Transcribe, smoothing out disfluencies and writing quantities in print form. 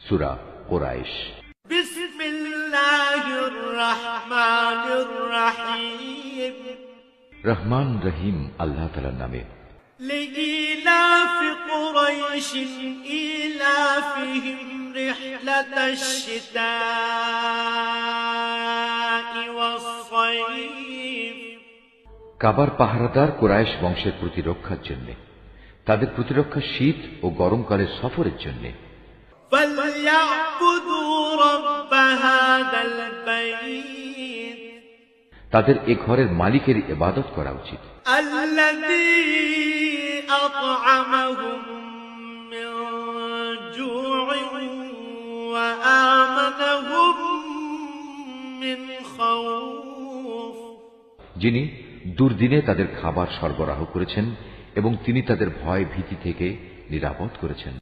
সূরা কুরাইশ। বিসমিল্লাহির রহমানির রহিম। রহমান রহিম আল্লাহ তাআলার নামে। লিইলাফি কুরাইশ ইলাফিহিম রিহলাতাশ শিতাই ওয়াস-সাইফ। কাবার পাহারাদার কুরাইশ বংশের প্রতিরক্ষার জন্য, তাদের প্রতিরক্ষা শীত ও গরমকালের সফরের জন্য। তাদের এ ঘরের মালিকের ইবাদত করা উচিত, যিনি দুর্দিনে তাদের খাবার সরবরাহ করেছেন এবং তিনি তাদের ভয় ভীতি থেকে নিরাপদ করেছেন।